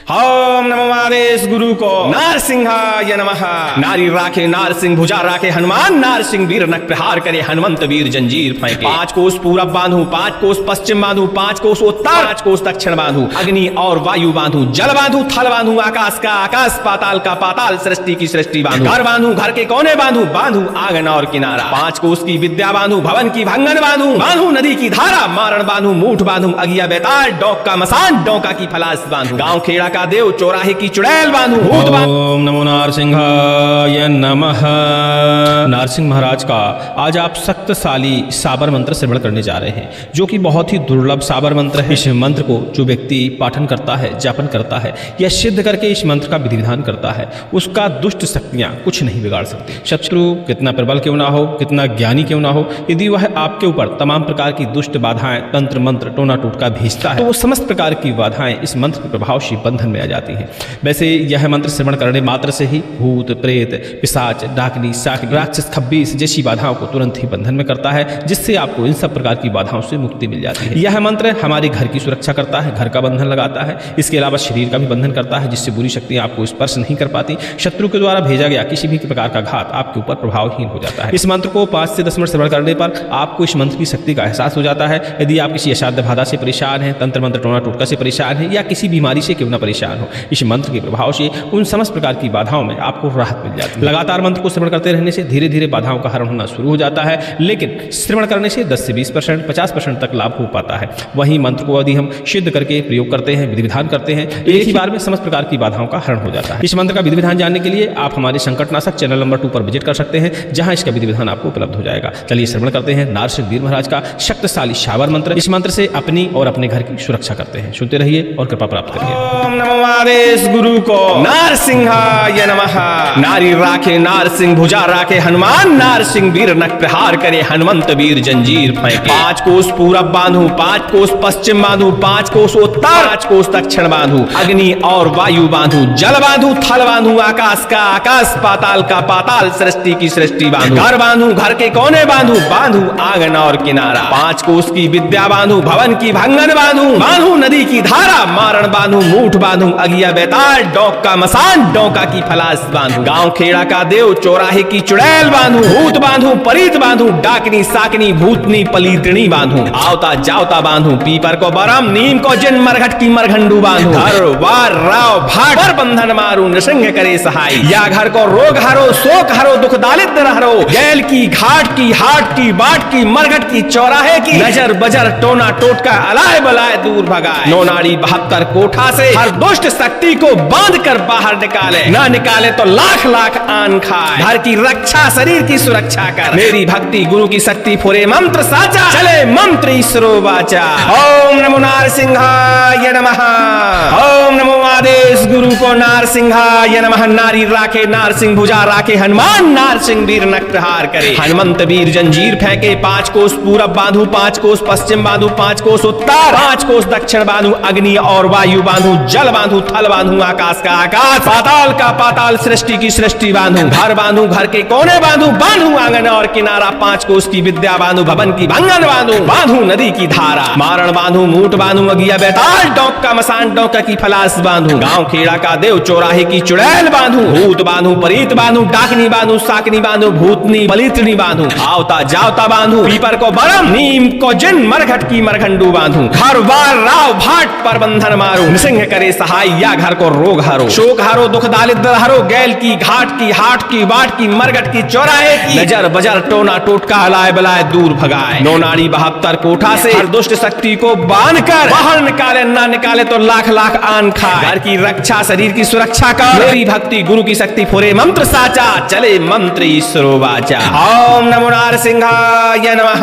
ओम नमो आदेश गुरु को नारसिंहाय नमः। नारी राखे नारसिंह भुजा राखे हनुमान, नारसिंह वीर नख प्रहार करे हनुमंत वीर जंजीर फेंके। 5 कोस पूरब बांधू, 5 कोस पश्चिम बांधू, 5 कोस उत्तर, 5 कोस दक्षिण बांधू, अग्नि और वायु बांधू, जल बांधू, थल बांधू, आकाश का आकाश, पाताल का पाताल, सृष्टि की सृष्टि बांधू। घर बांधू, घर के कोने बांधू, बांधू आंगन और किनारा। 5 कोस की विद्या बांधू, भवन की भंगन बांधू, बांधू नदी की धारा, मारण बांधू, मूठ बांधू, अगिया बेताल, डोक का मसान, डोका की फलास बांधू, गांव खेड़ा का देव चौराहे की चुड़ैल बांधू। ओम नमो नारसिंहाय नमः। नारसिंह महाराज का आज आप शक्तिशाली साबर मंत्र श्रवण करने जा रहे हैं, जो कि बहुत ही दुर्लभ साबर मंत्र है। इस मंत्र को जो व्यक्ति पाठन करता है, जापन करता है या सिद्ध करके इस मंत्र का विधि विधान करता है, उसका दुष्ट शक्तियां कुछ नहीं बिगाड़ सकती। शत्रु कितना प्रबल क्यों ना हो, कितना ज्ञानी क्यों ना हो, यदि वह आपके ऊपर तमाम प्रकार की दुष्ट बाधाएं, तंत्र मंत्र, टोना टोटका भेजता है, तो वो समस्त प्रकार की बाधाएं इस मंत्र के प्रभाव से बंधन में आ जाती है। वैसे यह मंत्र श्रवण करने मात्र से ही भूत, प्रेत, पिशाच, डाकनी, साकनी, राक्षस, खब्बीस जैसी बाधाओं को तुरंत ही बंधन में करता है, जिससे आपको इन सब प्रकार की बाधाओं से मुक्ति मिल जाती है। यह मंत्र हमारे घर की सुरक्षा करता है, घर का बंधन लगाता है। इसके अलावा शरीर का भी बंधन करता है, जिससे बुरी शक्तियां आपको स्पर्श नहीं कर पाती। शत्रु के द्वारा भेजा गया किसी भी प्रकार का घात आपके ऊपर प्रभावहीन हो जाता है। इस मंत्र को 5 से 10 मिनट श्रवण करने पर आपको इस मंत्र की शक्ति का एहसास हो जाता है। यदि आप किसी असाध्य बाधा से परेशान हैं, तंत्र मंत्र, टोना टोटका से परेशान है, या किसी बीमारी से क्यों न परेशान हो, इस मंत्र के प्रभाव से उन समस्त प्रकार की बाधाओं में आपको राहत मिल जाती है। लगातार मंत्र को श्रवण करते रहने से धीरे धीरे बाधाओं का हरण होना शुरू हो जाता है, लेकिन श्रवण करने से 10 से 20%, 50% तक लाभ हो पाता है। वहीं मंत्र को यदि हम सिद्ध करके प्रयोग करते हैं, विधि विधान करते हैं, एक ही बार में समस्त प्रकार की बाधाओं का हरण हो जाता है। इस मंत्र का विधि विधान जानने के लिए आप हमारे संकटनाशक चैनल नंबर 2 पर विजिट कर सकते हैं, जहां इसका विधि विधान आपको उपलब्ध हो जाएगा। चलिए श्रवण करते हैं नारसिंह वीर महाराज का शक्तिशाली साबर मंत्र। इस मंत्र से अपनी और अपने घर की सुरक्षा करते हैं। सुनते रहिए और कृपा प्राप्त करिए। ओम नमो आदेश गुरु को नारसिंहाय नमः। नारी राखे नारसिंह भुजा राखे हनुमान, नारसिंह वीर नख प्रहार करे हनुमंत वीर जंजीर फेंके। 5 कोस पूरब बांधू, 5 कोस पश्चिम बांधू, 5 कोस उत्तर, 5 कोस दक्षिण बांधू, अग्नि और वायु बांधू, जल बांधू, थल बांधू, आकाश का आकाश, पाताल का पाताल, सृष्टि की सृष्टि बांधू। घर बांधू, घर के कोने बांधू, बांधू आंगन और किनारा। 5 कोस की विद्या बांधू, भवन की भंगन बांधू, बांधू नदी की धारा, मारण बांधू, मूठ बांधू, अगिया बेताल, डोक का मसान, डोका की फलास बांधू, गांव खेड़ा का देव चौराहे की चुड़ैल बांधू, भूत बांधू, परीत बांधू, डाकनी, साकनी, भूतनी, पलीतनी बांधू, आवता जावता बांधू, पीपर को बरम, नीम को जिन, मरघट की मरघंडू बांधू, घर वार राव भाट पर बंधन मारू, नृसिंह करे सहाय। या घर को रोग हरो, शोक हरो, दुख दारिद्र हरो, गैल की, घाट की, हाट की, बाट की, मरघट की, चौराहे की, नजर बजर, टोना टोटका, अलाय बलाय दूर भगाए। 9 नाड़ी 72 कोठा से हर दुष्ट शक्ति को बांध कर बाहर निकाले, ना निकाले तो लाख लाख आन खाए। घर की रक्षा, शरीर की सुरक्षा कर, मेरी भक्ति गुरु की शक्ति फुरे मंत्र साचा, चले मंत्र ईश्वरो वाचा। ओम नमो नारसिंहाय नमः। ओम नमो आदेश गुरु को नारसिंहाय नमः। नारी राखे नारसिंह भुजा राखे हनुमान, नारसिंह वीर नख प्रहार करे हनुमंत वीर जंजीर फेंके। 5 कोस पूरब बांधू, 5 कोस पश्चिम बांधू, 5 कोस उत्तर, 5 कोस दक्षिण बांधू, अग्नि और वायु बांधू, जल बांधू, थल बांधू, आकाश का आकाश, पाताल का पाताल, सृष्टि की सृष्टि बांधू। घर बांधू, घर के कोने बांधू, बांधू आंगन और किनारा। 5 कोस की विद्या बांधू, भवन की भंगन बांधू, बांधू नदी की धारा, मारण बांधू, मूठ बांधू, अगिया बेताल, डोक का मसान, डोका की फलास बांधू, गांव खेड़ा का देव चौराहे की चुड़ैल बांधू, भूत बांधू, परीत बांधू, डाकनी बांधू, साकनी बांधू, भूतनी, पलीतनी बांधू, आवता जावता बांधू, पीपर को बरम, नीम को जिन, मरघट की मरघंडू बांधू, घर वार राव भाट पर बंधन मारू, नृसिंह करे सहाय। या घर को रोग हरो, शोक हरो, दुख दारिद्र हरो, गैल की, घाट की, हाट की, बाट की, मरघट की, चौराहे की, नजर बजर, टोना टोटका, हलाय बलाय दूर भगाए। 9 नाड़ी 72 कोठा से हर दुष्ट शक्ति को बांध कर बाहर निकाले, ना निकाले तो लाख लाख आन खाए। घर की रक्षा, शरीर की सुरक्षा कर, मेरी भक्ति गुरु की शक्ति फुरे मंत्र साचा, चले मंत्र ईश्वरो वाचा। ओम नमो नारसिंहाय नमः।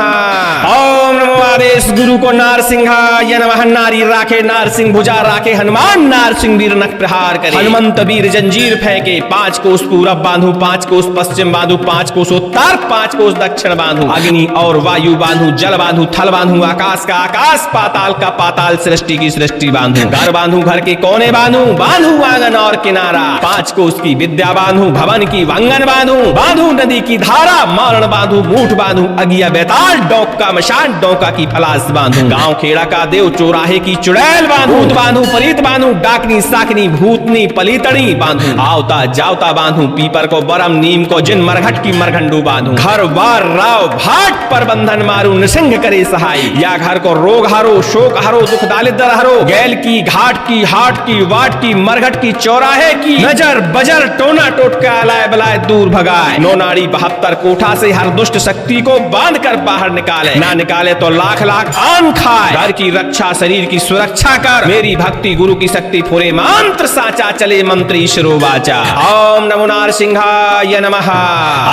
ओम नमो आदेश गुरु को नारसिंहाय नमः। नारी राखे नारसिंह भुजा राखे हनुमान, नारसिंह वीर नख प्रहार करे हनुमंत वीर जंजीर फेंके। 5 कोस पूरब बांधू, 5 कोस पश्चिम बांधू, 5 कोस उत्तर, 5 कोस दक्षिण बांधू, अग्नि और वायु बांधू, जल बांधू, थल बांधू, आकाश का आकाश, पाताल का पाताल, सृष्टि की सृष्टि बांधू। घर बांधू, घर के कोने बांधू, बांधू आंगन और किनारा, 5 कोस की विद्या बांधू, भवन की वंगन बांधू, बांधू नदी की धारा, मारण बांधू, मूठ बांधू, अगिया बेताल, डोका मशान, डोका की फलास बांधू, गांव खेड़ा का देव चौराहे की चुड़ैल बांधू, भूत बांधू, परीत बांधू, डाकनी साकनी भूतनी पलीतड़ी बांधू, आवता जावता बांधू, पीपर को बरम नीम को जिन मरघट की मरघंडू बांधू, घर बार राव भाट पर बंधन मारू, नृसिंह करे सहाय, या घर को रोग हरो, शोक हरो, दुख दारिद्र हरो, गैल की घाट की हाट की वाट की मरघट की चौराहे की, नजर बजर टोना टोटका अलाय बलाय दूर भगाए, 9 नाड़ी 72 कोठा से हर दुष्ट शक्ति को बांध कर बाहर निकाले, ना निकाले तो लाख लाख आन खाए, घर की रक्षा शरीर की सुरक्षा कर, मेरी भक्ति गुरु की शक्ति फुरे मंत्र साचा चले मंत्री शिरो वाचा, ओम नमो नारसिंहाय नमः,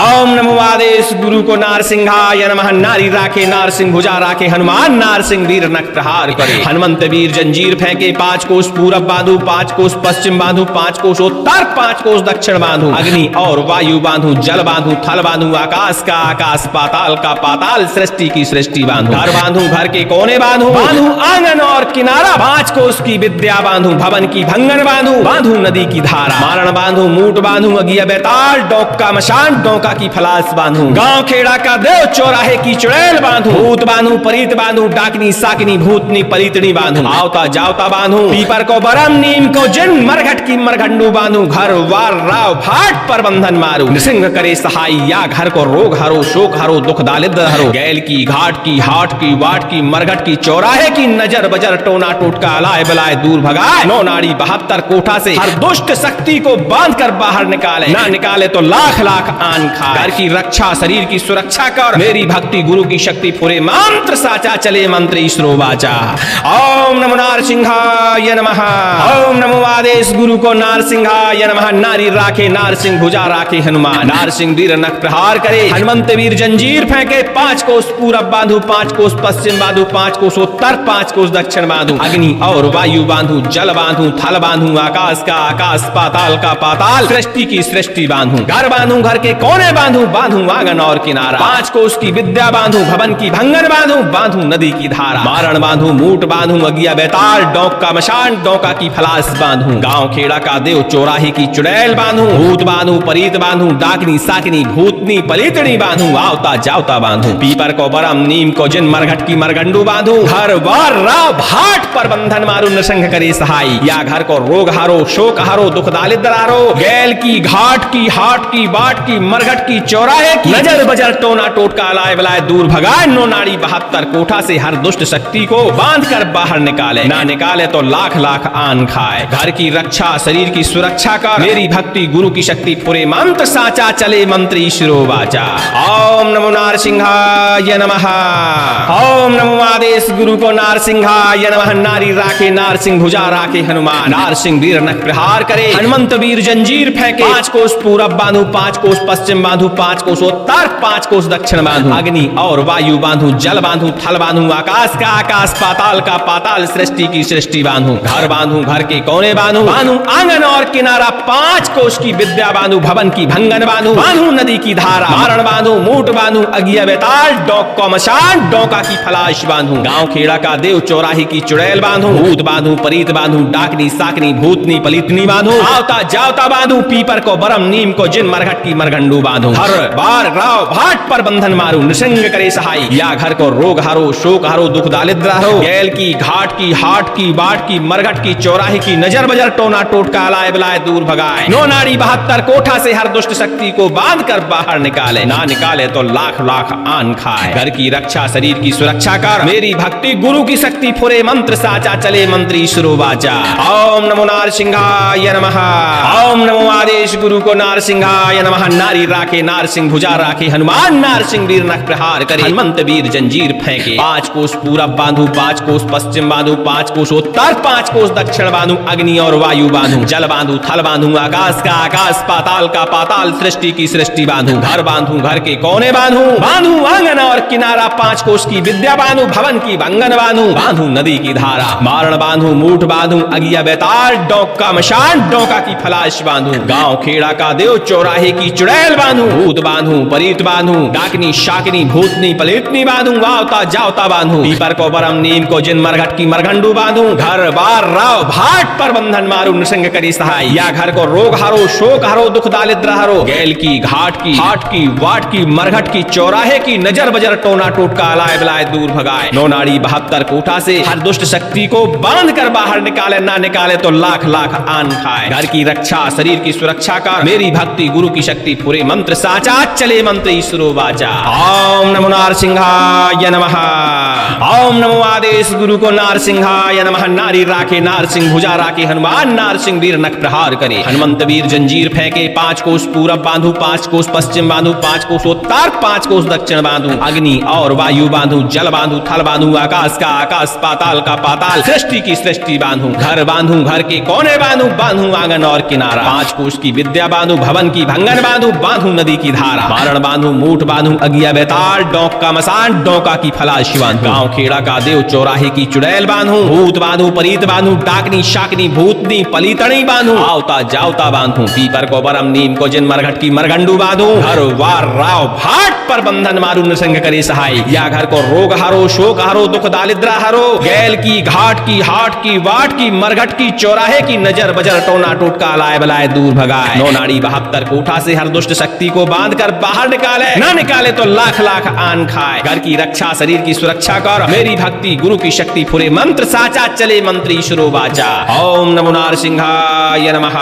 ओम नमो आदेश गुरु को नारसिंहाय नमः, नारी राखे नारसिंह भुजा राखे हनुमान, नारसिंह वीर नख प्रहार करे, हनुमंत वीर जंजीर फेंके, 5 कोस पूरब बांधू, 5 कोस पश्चिम बांधू, 5 कोस उत्तर, 5 कोस दक्षिण बांधू, अग्नि और वायु बांधू, जल बांधू, थल बांधू, आकाश का आकाश, पाताल का पाताल, सृष्टि की सृष्टि बांधू, घर बांधू, घर के कोने बांधू, बांधू आंगन और किनारा, 5 कोस की विद्या बांधू, भवन की भंगन बांधू, बांधू नदी की धारा, मारण बांधू, मूठ बांधू, अगिया बेताल, डोका मशान, डोका की फलास बांधू, गांव खेड़ा का देव चौराहे की चुड़ैल बांधू, भूत बांधू, परीत बांधू, डाकनी साकनी भूतनी पलीतनी बांधू, आवता जावता बांधू, पीपर को बरम नीम को जिन मरघट की मरघंडू बांधू, घर वार राव भाट पर बंधन मारू, नृसिंह करे सहाय, या घर को रोग हरो, शोक हरो, दुख दारिद्र हरो, गैल की घाट की हाट की वाट की मरघट की चौराहे की, नजर बजर टोना टोटका अलाय बलाय दूर भगाए, 9 नाड़ी 72 कोठा से हर दुष्ट शक्ति को बांध कर बाहर निकाले, ना निकाले तो लाख लाख आन खाए, घर की रक्षा शरीर की सुरक्षा कर, मेरी भक्ति गुरु की शक्ति फुरे मंत्र साचा चले मंत्री श्रो वाचा, ओम नमो नारसिंहाय नमः, ओम नमो आदेश गुरु को नारसिंहाय नमः, नारी राखे नारसिंह भुजा राखे हनुमान, नारसिंह वीर नख प्रहार करे, हनुमंत वीर जंजीर फेंके, 5 कोस पूरब बांधू, 5 कोस पश्चिम बांधू, 5 कोस उत्तर, 5 कोस दक्षिण बांधू, अग्नि और वायु बांधू, जल बांधू, थल बांधू, आकाश का आकाश, पाताल का पाताल, सृष्टि की सृष्टि बांधू, घर बांधू, घर के कोने बांधू, बांधू आंगन और किनारा, 5 कोस की विद्या बांधू, भवन की भंगन बांधू, बांधू नदी की धारा, मारण बांधू, मूठ बांधू, अगिया बेताल, डोका मशान, डोका की फलास बांधू, गांव खेड़ा का देव चौराहे की चुड़ैल बांधू, भूत बांधू, परीत बांधू, डाकनी साकनी भूतनी पलीतनी बांधू, आवता जावता बांधू, पीपर को बरम नीम को जिन मरघट की मरघंडू बांधू, घर बार राव भाट पर बंधन मारू, नृसिंह करे सहाय, या घर को रोग हारो, शोक हारो, दुख दारिद्र हारो, गैल की घाट की हाट की बाट की मरघट की चौराहे की, नजर बजर टोना टोटका अलाय बलाय दूर भगाए, 9 नाड़ी 72 कोठा से हर दुष्ट शक्ति को बांध कर बाहर निकाले, ना निकाले तो लाख लाख आन खाए, घर की रक्षा शरीर की सुरक्षा कर, मेरी भक्ति गुरु की शक्ति फुरे मंत्र साचा चले मंत्री शिरो वाचा, ओम नमो नारसिंहाय नमः, ओम नमो आदेश गुरु को नारसिंहाय नमः, नारी राखे नारसिंह भुजा राखे हनुमान, नारसिंह वीर नख प्रहार करे, हनुमंत वीर जंजीर फेंके, 5 कोस पूरब बांधू, 5 कोस पश्चिम बांधू, 5 कोस उत्तर, 5 कोस दक्षिण बांधू, अग्नि और वायु बांधू, जल बांधू, थल बांधू, आकाश का आकाश, पाताल का पाताल, सृष्टि की सृष्टि बांधू, घर बांधू, घर के कोने बांधू, बांधू आंगन और किनारा, 5 कोस की विद्या बांधू, भवन की भंगन बांधू, बांधू नदी की धारा, मारण बांधू, मूठ बांधू, अगिया बेताल, डोका मशान, डोका की फलाश बांधू, गांव खेड़ा का देव चौराहे की चुड़ैल बांधू, भूत बांधू, परीत बांधू, डाकनी साकनी भूतनी पलीतनी बांधू, आवता जावता बांधू, पीपर को बरम नीम को जिन मरघट की मरघंडू बांधू, हर बार राव भाट पर बंधन मारू, नृसिंह करे सहाय, या घर को रोग हारो, शोक हारो, दुख दारिद्र हारो, गैल की घाट की हाट की बाट की मरघट की चौराहे की, नजर बजर टोना टोटका अलाय बलाय दूर भगाए, 9 नाड़ी 72 कोठा से हर दुष्ट शक्ति को बांध कर बाहर निकाले, ना निकाले तो लाख लाख आन खाए, घर की रक्षा शरीर की सुरक्षा कर, मेरी भक्ति गुरु की शक्ति फुरे मंत्र साचा चले मंत्री शिरो वाचा, ओम नमो नारसिंहाय नमः, ओम नमो आदेश गुरु को नारसिंहाय नमः, नारी राखे नारसिंह भुजा राखे हनुमान, नारसिंह वीर नख प्रहार करे, हनुमंत वीर जंजीर फेंके, 5 कोस पूरब बांधू, 5 कोस पश्चिम बांधू, 5 कोस उत्तर, 5 कोस दक्षिण बांधू, अग्नि और वायु बांधू, जल बांधू, थल बांधू, आकाश का आकाश, पाताल का पाताल, सृष्टि की सृष्टि बांधू, घर बांधू, घर के कोने बांधू, बांधू आंगन और किनारा, 5 कोस की विद्या बांधू, भवन की भंगन बांधू, बांधू नदी की धारा, मारण बांधू, मूठ बांधू, अगिया बेताल, डोका मशान, डोका की फलाश बांधू, गांव खेड़ा का देव चौराहे की चुड़ैल बांधू, भूत बांधू, परीत बांधू, डाकनी शाकनी भूतनी पलीतनी बांधू, आवता जावता बांधू, पीपर को बरम नीम को जिन मरघट की मरघंडू बांधू, घर बार राव भाट पर बंधन मारू नृसिंह करी सहाय। या घर को रोग हरो, शोक हरो, दुख दारिद्र हरो, गैल की, घाट की, हाट की, वाट की, मरघट की, चौराहे की, नजर बजर टोना टोटका अलाय बलाय दूर भगाए। 9 नाड़ी 72 कोठा से हर दुष्ट शक्ति को बांध कर बाहर निकाले, ना निकाले तो लाख लाख आन खाए। घर की रक्षा, शरीर की सुरक्षा कर मेरी भक्ति गुरु की शक्ति पूरे मंत्र साचा, चले मंत्र ईश्वरो वाचा। ओम नमो नारसिंहाय नमः। ओम नमो आदेश गुरु को नारसिंहाय नमः। नारी राखे नारसिंह भुजा राखे हनुमान, नारसिंह वीर नख प्रहार करे। हनुमंत वीर जंजीर फेंके, 5 कोस पूरब बांधू, 5 कोस पश्चिम बांधू, 5 कोस उत्तर, 5 कोस दक्षिण बांधू। अग्नि और वायु बांधू, जल बांधू, थल बांधू, आकाश का आकाश, पाताल का पाताल, सृष्टि की सृष्टि बांधू। घर बांधू, घर के कोने बांधू, बांधू आंगन और किनारा। 5 कोस की विद्या बांधू, भवन की भंगन बांधू, बांधू नदी की धारा। मारण बांधू, मूठ बांधू, अगिया बेताल, डोंक का मसान, डोंका की फलाशी बांधू। गांव खेड़ा का देव, चौराहे की चुड़ैल बांधू। भूत बांधू, परीत बांधू, डाकनी शाकनी, भूतनी पलीतनी बांधू। आवता जावता बांधू, पीपर को बरम, नीम को जिन, मरघट की मरगंडू बांधू। हर वार राव भाट पर बंधन मारू नृसिंह करे सहाय। या घर को रोग हरो, शोक हरो, दुख दारिद्र हरो, गैल की, घाट की, हाट की, वाट की, मरघट की, चौराहे की, नजर बजर टोना टोटका अलाय बलाय दूर भगाए। 9 नाड़ी 72 कोठा से हर दुष्ट शक्ति को बांध कर बाहर निकाले, ना निकाले तो लाख लाख आन खाए। घर की रक्षा, शरीर की सुरक्षा कर मेरी भक्ति गुरु की शक्ति पूरे मंत्र साचा, चले मंत्र ईश्वरो वाचा। ओम नमो नारसिंहाय नमः।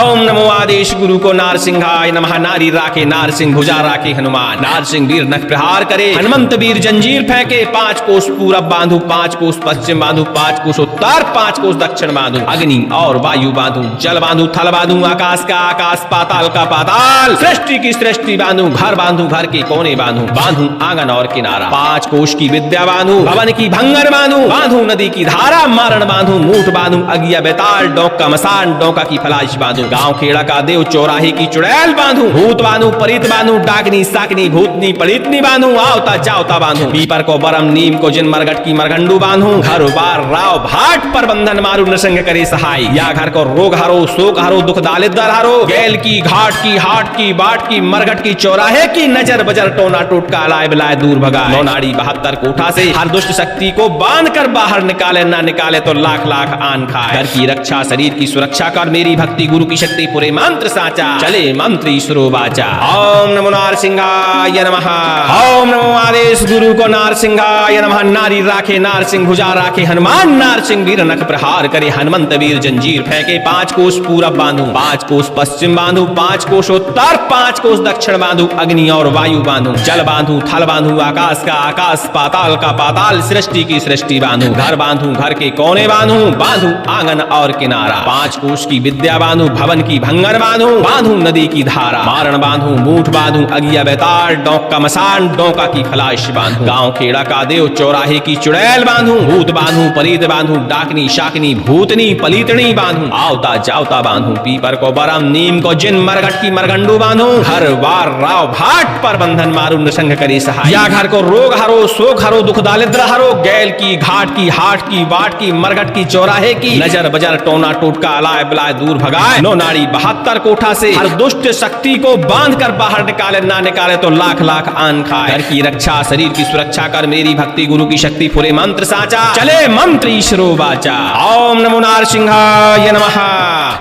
ओम नमो आदेश गुरु को नारसिंहाय नमः। नारी राखे नारसिंह भुजा राखे हनुमान, नारसिंह वीर नख प्रहार करे। हनुमंत वीर जंजीर फेंके, 5 कोस पूरब बांधू, 5 कोस पश्चिम बांधू, 5 कोस उत्तर, 5 कोस दक्षिण बांधू। अग्नि और वायु बांधू, जल बांधू, थल बांधू, आकाश का आकाश, पाताल का पाताल, सृष्टि की सृष्टि बांधू। घर बांधू, घर के कोने बांधू, बांधू आंगन और किनारा। 5 कोस की विद्या बांधू, भवन की भंगन बांधू, बांधू नदी की धारा। मारण बांधू, मूठ बांधू, अगिया बेताल, डोंक का मसान, डोंका की फलाश बांधू। गांव खेड़ा का देव, चौराहे की चुड़ैल बांधू। भूत बांधू, परीत बांधू, डाकनी साकनी, भूतनी पलीतनी बांधू। आवता जावता बांधू, पीपर को बरम, नीम को जिन, मरघट की मरगंडू बांधू। घर बार राव भाट पर बंधन मारू नृसिंह करे सहाय। या घर को रोग हरो, शोक हरो, दुख दारिद्र हरो, गैल की, घाट की, हाट की, बाट की, मरघट की, चौराहे की, नजर बजर टोना टोटका अलाय बलाय दूर भगाए। 9 नाड़ी 72 कोठा से हर दुष्ट शक्ति को बांध कर बाहर निकाले, ना निकाले तो लाख लाख आन खाए। घर की रक्षा, शरीर की सुरक्षा कर मेरी भक्ति गुरु की शक्ति पूरे मंत्र साचा, चले मंत्र ईश्वरो वाचा। ओम नमो नारसिंहाय नमः। ओम नमो आदेश गुरु को नारसिंहाय नमः। नारी राखे नारसिंह भुजा राखे हनुमान, नारसिंह वीर नख प्रहार करे। हनुमंत वीर जंजीर फेंके, 5 कोस पूरब बांधू, 5 कोस पश्चिम बांधू, 5 कोस उत्तर, 5 कोस दक्षिण बांधू। अग्नि और वायु बांधू, जल बांधू, थल बांधू, आकाश का आकाश, पाताल का पाताल, सृष्टि की सृष्टि बांधू। घर बांधू, घर के कोने बांधू, बांधू आंगन और किनारा। 5 कोस की विद्या बांधू, भवन की भंगन बांधू, बांधू नदी की धारा। मारण बांधू, मूठ बांधू, अगिया बेताल, डोंक का मसान, डोंका की फलाश बांधू। गांव खेड़ा का देव, चौराहे की चुड़ैल बांधू। भूत बांधू, परीत बांधू, डाकनी शाकनी, भूतनी पलीतनी बांधू। आवता जावता बांधू, पीपर को बरम, नीम को जिन, मरघट की मरगंडू बांधू। हर वार राव भाट पर बंधन मारू नृसिंह करे सहाय। या घर को रोग हरो, शोक हरो, दुख दारिद्र हरो, गैल की, घाट की, हाट की, वाट की, मरघट की, चौराहे की, नजर बजर टोना टोटका अलाय बलाय दूर भगाए। 9 नाड़ी 72 कोठा से हर दुष्ट शक्ति को बांध कर बाहर निकाले, ना निकाले तो लाख लाख आन खाए। घर की रक्षा, शरीर की सुरक्षा कर मेरी भक्ति गुरु की शक्ति पूरे मंत्र साचा, चले मंत्र ईश्वरो वाचा। ओम नमो नारसिंहाय नमः।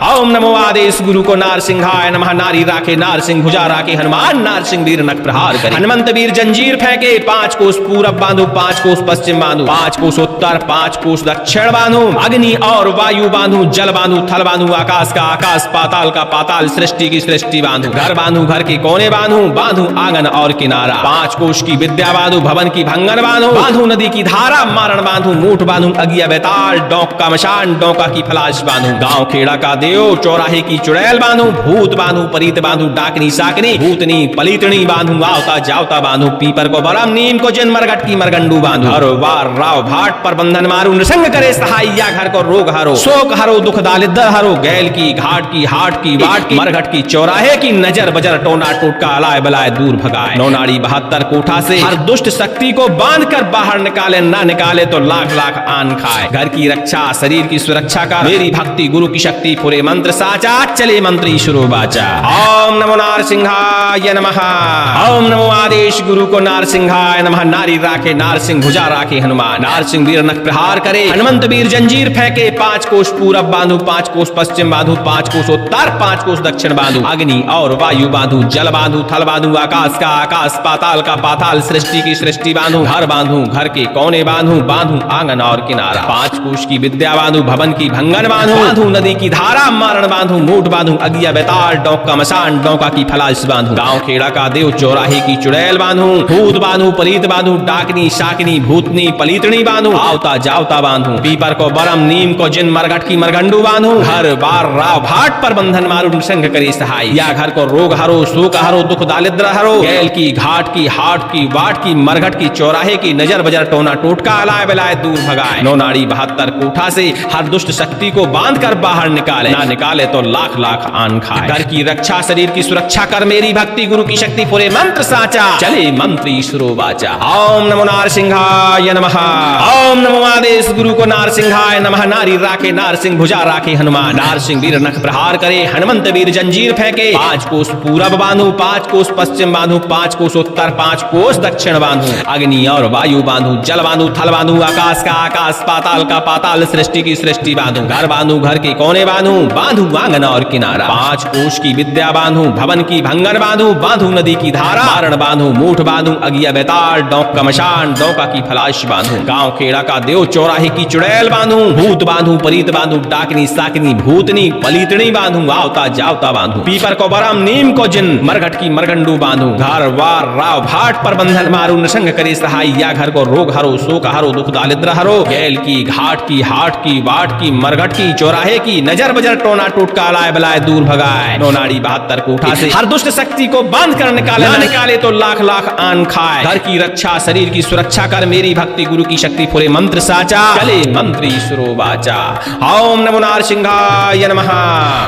ओम नमो आदेश गुरु को नारसिंहाय नमः। नारी राखे नारसिंह भुजा राखे हनुमान, नारसिंह वीर नख प्रहार करे। हनुमंत वीर जंजीर फेंके, 5 कोस पूरब बांधू, 5 कोस पश्चिम बांधू, 5 कोस उत्तर, 5 कोस दक्षिण बांधू। अग्नि और वायु बांधू, जल बांधू, थल बांधू, आकाश का आकाश, पाताल का पाताल, सृष्टि की सृष्टि बांधू। घर बांधू, घर के कोने बांधू, बांधू आंगन और किनारा। 5 कोस की विद्या बांधू, भवन की भंगन बांधू, बांधू नदी की धारा। मारण बांधू, मूठ बांधू, अगिया बेताल, डोंक का मशान, डोंका की फलाश बांधू। गांव खेड़ा का देव, चौराहे की चुड़ैल बांधू। भूत बांधू, परीत बांधू, डाकनी साकनी, भूतनी पलीतनी बांधू। आवता जावता बांधू, पीपर को बरम, नीम को जिन, मरघट की मरगंडू बांधू। हर वार राव भाट पर बंधन मारू नृसिंह करे सहाय। या घर को रोग हरो, शोक हरो, दुख दारिद्र हरो, गैल की, घाट की, हाट की, वाट की, मरघट की, चौराहे की, नजर बजर टोना टोटका अलाय बलाय दूर भगाए। 9 नाड़ी 72 कोठा से हर दुष्ट शक्ति को बांध कर बाहर निकाले, ना निकाले तो लाख लाख आन खाए। घर की रक्षा, शरीर की सुरक्षा का मेरी भक्ति गुरु की शक्ति पूरे फुरे मंत्र साचा, चले मंत्र ईश्वरो बाचा। ओम नमो नारसिंहाय नमः। ओम नमो आदेश गुरु को नारसिंहाय नमः। नारी राखे नारसिंह भुजा राखे हनुमान। नारसिंह वीर नख प्रहार करे, हनुमंत वीर जंजीर फेंके। 5 कोस पूरब बांधु, 5 कोस पश्चिम बांधु, 5 कोस उत्तर, 5 कोस दक्षिण बांधु। अग्नि और वायु बांधु, जल बांधु, थल बांधु, आकाश का आकाश, पाताल का पाताल, सृष्टि की सृष्टि बांधु। घर बांधु, घर के कोने बांधु, बांधु आंगन और किनारा। 5 कोश की विद्या बांधु, भवन की भंगन बांधु। बांधु नदी की धारा, मारण बांधु, मूठ बांधु, अगिया बेताल, डौका मसान, डौका की फलाश बांधु। गांव खेड़ा का देव चौराहे की चुड़ैल बांधु। भूत बांधु, पलीत बांधु, डाकनी शाकनी भूतनी पलीतनी बांधु। आवता जावता बांधु, पीपर को बरम, नीम को जिन, मरघट की मरगंडू बांधु। घर बार राव भाट पर बंधन मारू, नृसिंह करे सहाय। या घर को रोग हरो, शोक हरो, दुख दारिद्र हरो। गैल की, घाट की, हाट की, वाट की, मरघट की, चौराहे की, नजर बजर टोना टोटका अलाय बलाय दूर भगाए। 9 नाड़ी 72 कोठा से हर दुष्ट शक्ति को बांध कर बाहर निकाले, ना निकाले तो लाख लाख आन खाए। घर की रक्षा, शरीर की सुरक्षा कर, मेरी भक्ति गुरु की शक्ति फुरे मंत्र साचा, चले मंत्र ईश्वरो बाचा। ओम नमो नारसिंहाय नमः। ओम नमो आदेश गुरु को नारसिंहाय नमः। नारी राखे नारसिंह भुजा राखे हनुमान। नारसिंह वीर नख प्रहार करे, हनुमंत वीर जंजीर फेंके। 5 कोस पूरब बांधु, 5 कोस पश्चिम बांधु, 5 कोस उत्तर, 5 कोस दक्षिण बांधु। अग्नि और वायु बांधु, जल बांधु, थल बांधु, आकाश का आकाश, पाताल का पाताल, सृष्टि की सृष्टि बांधु। घर बांधु, घर के कोने बांधु, बांधु आंगन और किनारा। 5 कोश की विद्या बांधु, भवन की भंगन बांधु, बांधु नदी की धारा, मारण बांधु, मूठ बांधु, अगिया बेताल, डौका मशान, डौका की फलाश बांधु। गांव खेड़ा का देव चौराहे की चुड़ैल बांधु। भूत बांधु, परीत बांधु, डाकनी साकनी भूतनी पलीतनी बांधु। आवता जावता बांधु, पीपर को बरम, नीम को जिन, मरघट की मरगंडू बांधु। घर वार राव भाट पर बंधन मारू, नृसिंह करे सहाय। या घर को रोग हरो, शोक हरो, दुख दारिद्र हरो। गैल की, घाट की, हाट की, वाट की, मरघट की, चौराहे की, नजर बजर टोना टोटका अलाय बलाय दूर भगाए। 9 नाड़ी 72 कोठा से हर दुष्ट शक्ति को बांध कर निकाले, ना निकाले तो लाख लाख आन खाए। घर की रक्षा, शरीर की सुरक्षा कर, मेरी भक्ति गुरु की शक्ति फुरे मंत्र साचा, चले मंत्र ईश्वरो बाचा। ओम नमो नारसिंहाय नमः।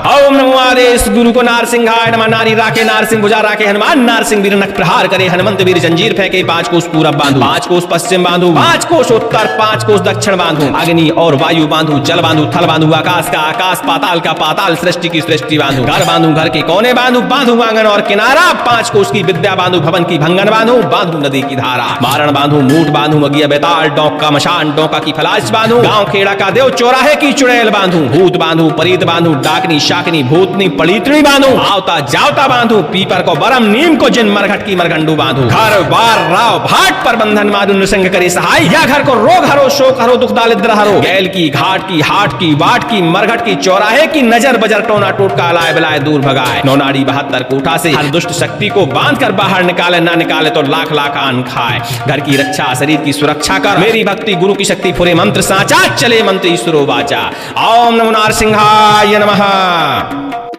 ओम नमो आदेश गुरु को नारसिंहाय नमः। नारी राखे नारसिंह भुजा राखे हनुमान। नारसिंह वीर नख प्रहार करे, हनुमंत वीर जंजीर फेंके। 5 कोस पूरब बांधु, 5 कोस पश्चिम बांधु, 5 कोस उत्तर, 5 कोस दक्षिण बांधु। अग्नि और वायु बांधु, जल बांधु, थल बांधु, आकाश का आकाश, पाताल का पाताल, सृष्टि की सृष्टि बांधु। घर बांधु, घर के कोने बांधु, बांधु आंगन और किनारा। 5 कोस की विद्या बांधु, भवन की भंगन बांधु, बांधु नदी की धारा। मारण बांधु, मूठ बांधु, अगिया बेताल, डौका मशान, डौका की फलाश बांधु। गांव खेड़ा का देव चौराहे की चुड़ैल बांधु। भूत बांधु, परीत बांधु, डाकनी शाकनी भूतनी पलीतनी बांधु। आवता जावता बांधु, पीपर को बरम, नीम को जिन, मरघट की मरगंडू बांधु। घर बार राव भाट पर बंधन मारू, नृसिंह करे सहाय। या घर को रोग हरो, शोक हरो, दुख दारिद्र हरो। गैल की, घाट की, हाट की, वाट की, मरघट की, चौराहे की, नजर बजर टोना टोटका अलाय बलाय दूर भगाए। 9 नाड़ी 72 कोठा से हर दुष्ट शक्ति को बांध कर बाहर निकाले, ना निकाले तो लाख लाख आन खाए। घर की रक्षा, शरीर की सुरक्षा कर, मेरी भक्ति गुरु की शक्ति फुरे मंत्र साचा, चले मंत्र ईश्वरो बाचा। ओम नमो नारसिंहाय नमः।